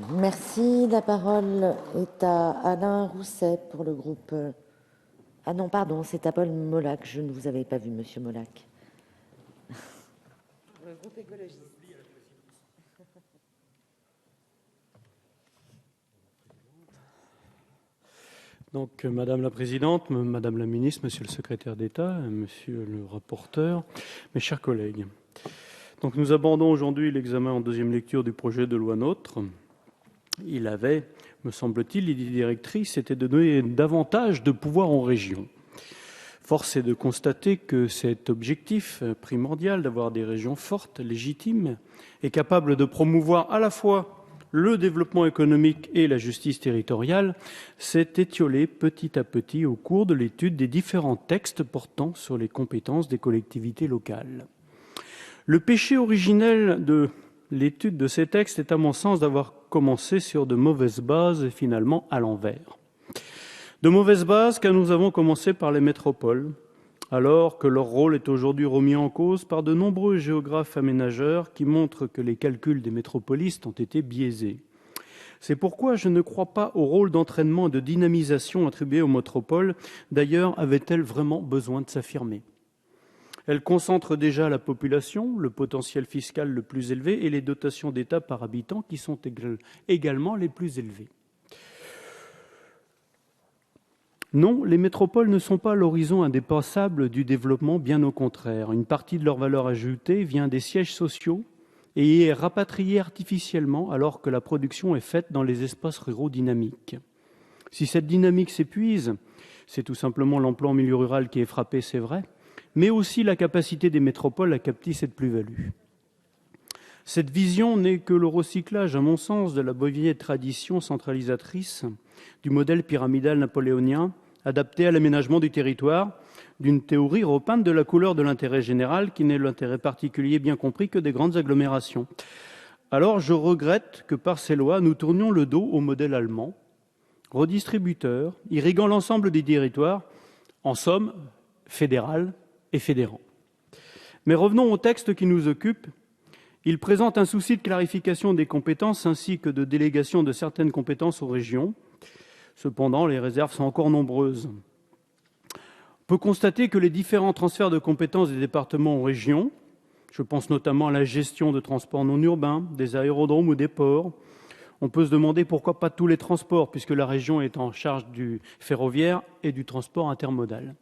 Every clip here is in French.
Merci. La parole est à Alain Rousset pour le groupe... Ah non, pardon, c'est à Paul Molac. Je ne vous avais pas vu, monsieur Molac. Le groupe écologiste. Donc, Madame la Présidente, Madame la Ministre, Monsieur le Secrétaire d'État, Monsieur le rapporteur, mes chers collègues. Donc, nous abordons aujourd'hui l'examen en deuxième lecture du projet de loi NOTRe. Il avait, me semble-t-il, l'idée directrice, c'était de donner davantage de pouvoir aux régions. Force est de constater que cet objectif primordial d'avoir des régions fortes, légitimes et capables de promouvoir à la fois le développement économique et la justice territoriale s'est étiolé petit à petit au cours de l'étude des différents textes portant sur les compétences des collectivités locales. Le péché originel de l'étude de ces textes est à mon sens d'avoir commencé sur de mauvaises bases et finalement à l'envers. De mauvaises bases car nous avons commencé par les métropoles, alors que leur rôle est aujourd'hui remis en cause par de nombreux géographes aménageurs qui montrent que les calculs des métropolistes ont été biaisés. C'est pourquoi je ne crois pas au rôle d'entraînement et de dynamisation attribué aux métropoles. D'ailleurs, avaient-elles vraiment besoin de s'affirmer ? Elles concentrent déjà la population, le potentiel fiscal le plus élevé et les dotations d'État par habitant qui sont également les plus élevées. Non, les métropoles ne sont pas l'horizon indépassable du développement, bien au contraire. Une partie de leur valeur ajoutée vient des sièges sociaux et est rapatriée artificiellement alors que la production est faite dans les espaces ruraux dynamiques. Si cette dynamique s'épuise, c'est tout simplement l'emploi en milieu rural qui est frappé, c'est vrai, mais aussi la capacité des métropoles à capter cette plus-value. Cette vision n'est que le recyclage, à mon sens, de la vieille tradition centralisatrice du modèle pyramidal napoléonien, adapté à l'aménagement du territoire, d'une théorie repeinte de la couleur de l'intérêt général, qui n'est l'intérêt particulier bien compris que des grandes agglomérations. Alors je regrette que par ces lois, nous tournions le dos au modèle allemand, redistributeur, irriguant l'ensemble des territoires, en somme, fédéral et fédérant. Mais revenons au texte qui nous occupe. Il présente un souci de clarification des compétences ainsi que de délégation de certaines compétences aux régions. Cependant, les réserves sont encore nombreuses. On peut constater que les différents transferts de compétences des départements aux régions, je pense notamment à la gestion de transports non urbains, des aérodromes ou des ports, on peut se demander pourquoi pas tous les transports, puisque la région est en charge du ferroviaire et du transport intermodal.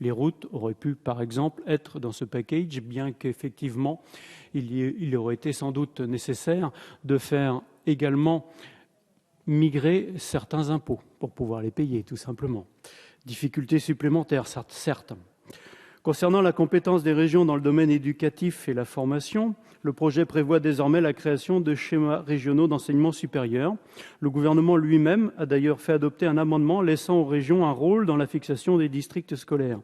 Les routes auraient pu, par exemple, être dans ce package, bien qu'effectivement, il aurait été sans doute nécessaire de faire également migrer certains impôts pour pouvoir les payer, tout simplement. Difficultés supplémentaires, certes. Concernant la compétence des régions dans le domaine éducatif et la formation, le projet prévoit désormais la création de schémas régionaux d'enseignement supérieur. Le gouvernement lui-même a d'ailleurs fait adopter un amendement laissant aux régions un rôle dans la fixation des districts scolaires.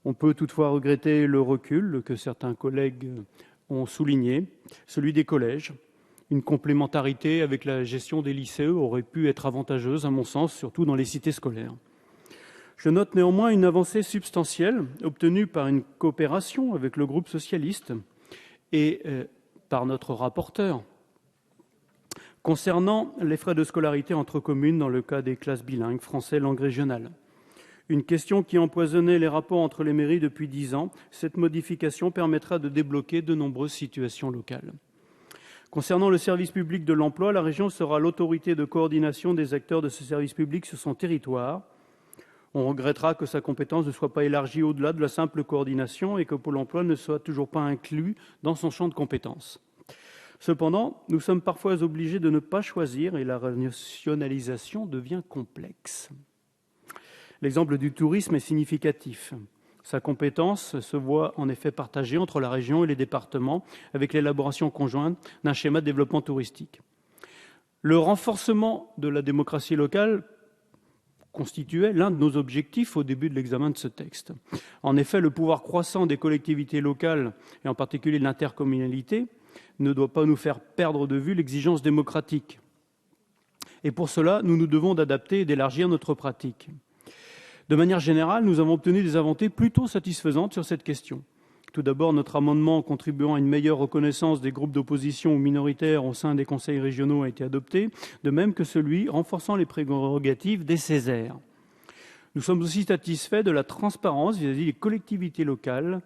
On peut toutefois regretter le recul que certains collègues ont souligné, celui des collèges. Une complémentarité avec la gestion des lycées aurait pu être avantageuse, à mon sens, surtout dans les cités scolaires. Je note néanmoins une avancée substantielle obtenue par une coopération avec le groupe socialiste et par notre rapporteur concernant les frais de scolarité entre communes dans le cas des classes bilingues français langue régionale. Une question qui empoisonnait les rapports entre les mairies depuis 10 ans, cette modification permettra de débloquer de nombreuses situations locales. Concernant le service public de l'emploi, la région sera l'autorité de coordination des acteurs de ce service public sur son territoire. On regrettera que sa compétence ne soit pas élargie au-delà de la simple coordination et que Pôle emploi ne soit toujours pas inclus dans son champ de compétences. Cependant, nous sommes parfois obligés de ne pas choisir et la rationalisation devient complexe. L'exemple du tourisme est significatif. Sa compétence se voit en effet partagée entre la région et les départements avec l'élaboration conjointe d'un schéma de développement touristique. Le renforcement de la démocratie locale constituait l'un de nos objectifs au début de l'examen de ce texte. En effet, le pouvoir croissant des collectivités locales, et en particulier de l'intercommunalité, ne doit pas nous faire perdre de vue l'exigence démocratique. Et pour cela, nous nous devons d'adapter et d'élargir notre pratique. De manière générale, nous avons obtenu des avancées plutôt satisfaisantes sur cette question. Tout d'abord, notre amendement contribuant à une meilleure reconnaissance des groupes d'opposition ou minoritaires au sein des conseils régionaux a été adopté, de même que celui renforçant les prérogatives des Césaires. Nous sommes aussi satisfaits de la transparence vis-à-vis des collectivités locales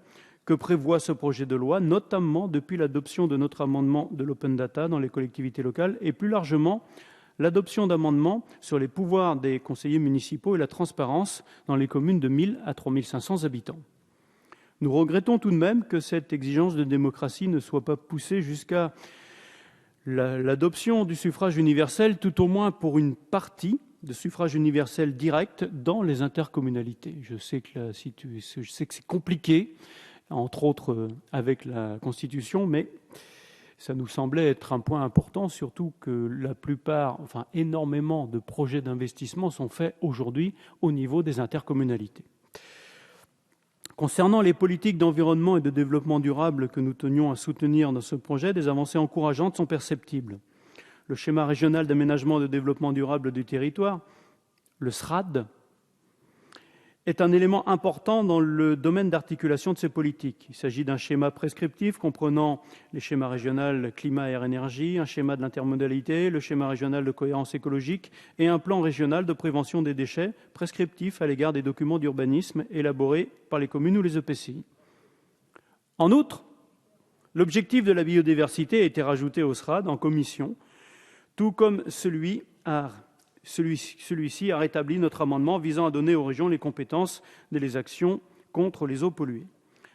que prévoit ce projet de loi, notamment depuis l'adoption de notre amendement de l'open data dans les collectivités locales et plus largement l'adoption d'amendements sur les pouvoirs des conseillers municipaux et la transparence dans les communes de 1 000 à 3 500 habitants. Nous regrettons tout de même que cette exigence de démocratie ne soit pas poussée jusqu'à l'adoption du suffrage universel, tout au moins pour une partie de suffrage universel direct dans les intercommunalités. Je sais que c'est compliqué, entre autres avec la Constitution, mais ça nous semblait être un point important, surtout que la plupart, énormément de projets d'investissement sont faits aujourd'hui au niveau des intercommunalités. Concernant les politiques d'environnement et de développement durable que nous tenions à soutenir dans ce projet, des avancées encourageantes sont perceptibles. Le schéma régional d'aménagement et de développement durable du territoire, le SRAD, est un élément important dans le domaine d'articulation de ces politiques. Il s'agit d'un schéma prescriptif comprenant les schémas régionaux climat, air, énergie, un schéma de l'intermodalité, le schéma régional de cohérence écologique et un plan régional de prévention des déchets prescriptif à l'égard des documents d'urbanisme élaborés par les communes ou les EPCI. En outre, l'objectif de la biodiversité a été rajouté au SRAD en commission, tout comme celui-ci a rétabli notre amendement visant à donner aux régions les compétences des actions contre les eaux polluées.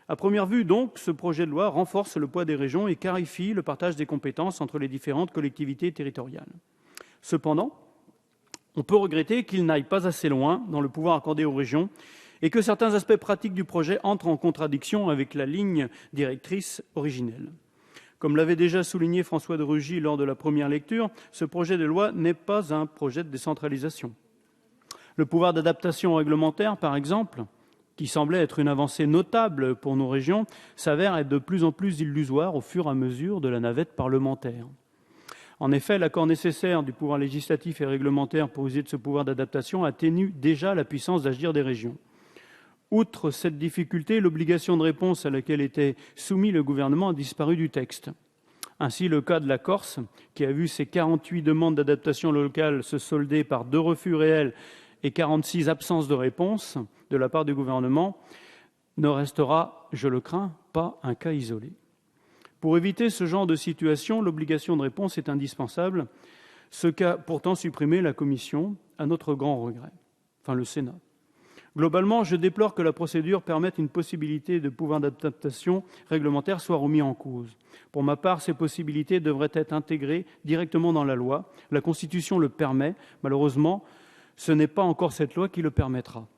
À première vue, donc, ce projet de loi renforce le poids des régions et clarifie le partage des compétences entre les différentes collectivités territoriales. Cependant, on peut regretter qu'il n'aille pas assez loin dans le pouvoir accordé aux régions et que certains aspects pratiques du projet entrent en contradiction avec la ligne directrice originelle. Comme l'avait déjà souligné François de Rugy lors de la première lecture, ce projet de loi n'est pas un projet de décentralisation. Le pouvoir d'adaptation réglementaire, par exemple, qui semblait être une avancée notable pour nos régions, s'avère être de plus en plus illusoire au fur et à mesure de la navette parlementaire. En effet, l'accord nécessaire du pouvoir législatif et réglementaire pour user de ce pouvoir d'adaptation atténue déjà la puissance d'agir des régions. Outre cette difficulté, l'obligation de réponse à laquelle était soumis le gouvernement a disparu du texte. Ainsi, le cas de la Corse, qui a vu ses 48 demandes d'adaptation locale se solder par 2 refus réels et 46 absences de réponse de la part du gouvernement, ne restera, je le crains, pas un cas isolé. Pour éviter ce genre de situation, l'obligation de réponse est indispensable, ce qu'a pourtant supprimé la Commission, à notre grand regret, le Sénat. Globalement, je déplore que la procédure permette une possibilité de pouvoir d'adaptation réglementaire soit remis en cause. Pour ma part, ces possibilités devraient être intégrées directement dans la loi. La Constitution le permet. Malheureusement, ce n'est pas encore cette loi qui le permettra.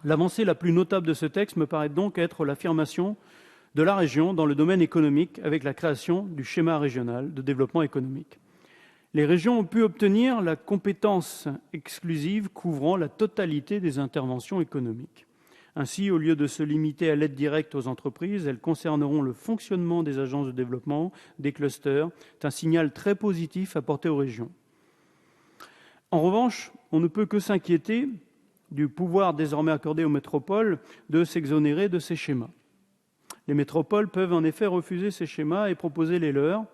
L'avancée la plus notable de ce texte me paraît donc être l'affirmation de la région dans le domaine économique avec la création du schéma régional de développement économique. Les régions ont pu obtenir la compétence exclusive couvrant la totalité des interventions économiques. Ainsi, au lieu de se limiter à l'aide directe aux entreprises, elles concerneront le fonctionnement des agences de développement, des clusters. C'est un signal très positif apporté aux régions. En revanche, on ne peut que s'inquiéter du pouvoir désormais accordé aux métropoles de s'exonérer de ces schémas. Les métropoles peuvent en effet refuser ces schémas et proposer les leurs.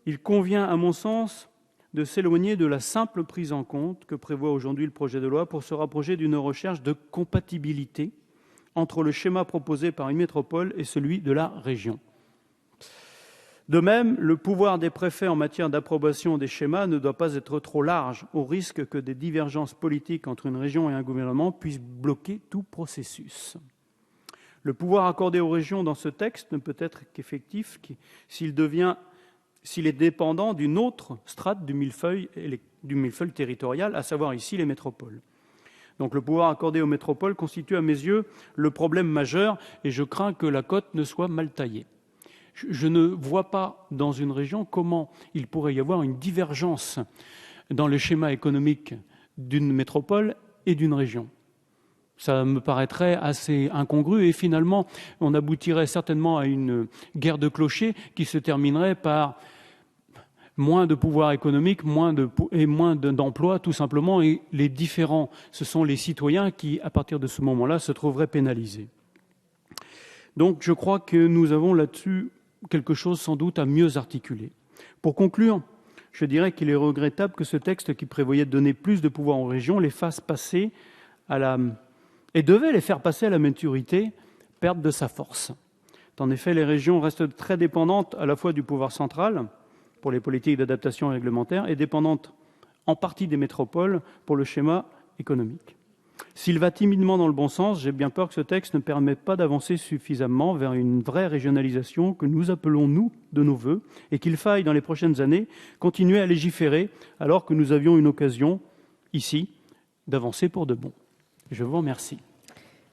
Il convient, à mon sens, de s'éloigner de la simple prise en compte que prévoit aujourd'hui le projet de loi pour se rapprocher d'une recherche de compatibilité entre le schéma proposé par une métropole et celui de la région. De même, le pouvoir des préfets en matière d'approbation des schémas ne doit pas être trop large, au risque que des divergences politiques entre une région et un gouvernement puissent bloquer tout processus. Le pouvoir accordé aux régions dans ce texte ne peut être qu'effectif s'il est dépendant d'une autre strate du millefeuille territorial, à savoir ici les métropoles. Donc le pouvoir accordé aux métropoles constitue à mes yeux le problème majeur et je crains que la cote ne soit mal taillée. Je ne vois pas dans une région comment il pourrait y avoir une divergence dans le schéma économique d'une métropole et d'une région. Ça me paraîtrait assez incongru et finalement, on aboutirait certainement à une guerre de clochers qui se terminerait par moins de pouvoir économique, moins d'emplois tout simplement, et les différents, ce sont les citoyens qui, à partir de ce moment-là, se trouveraient pénalisés. Donc je crois que nous avons là-dessus quelque chose sans doute à mieux articuler. Pour conclure, je dirais qu'il est regrettable que ce texte qui prévoyait de donner plus de pouvoir aux régions les fasse passer et devait les faire passer à la maturité, perde de sa force. En effet, les régions restent très dépendantes à la fois du pouvoir central pour les politiques d'adaptation réglementaire et dépendantes en partie des métropoles pour le schéma économique. S'il va timidement dans le bon sens, j'ai bien peur que ce texte ne permette pas d'avancer suffisamment vers une vraie régionalisation que nous appelons, nous, de nos voeux, et qu'il faille, dans les prochaines années, continuer à légiférer alors que nous avions une occasion, ici, d'avancer pour de bon. Je vous remercie.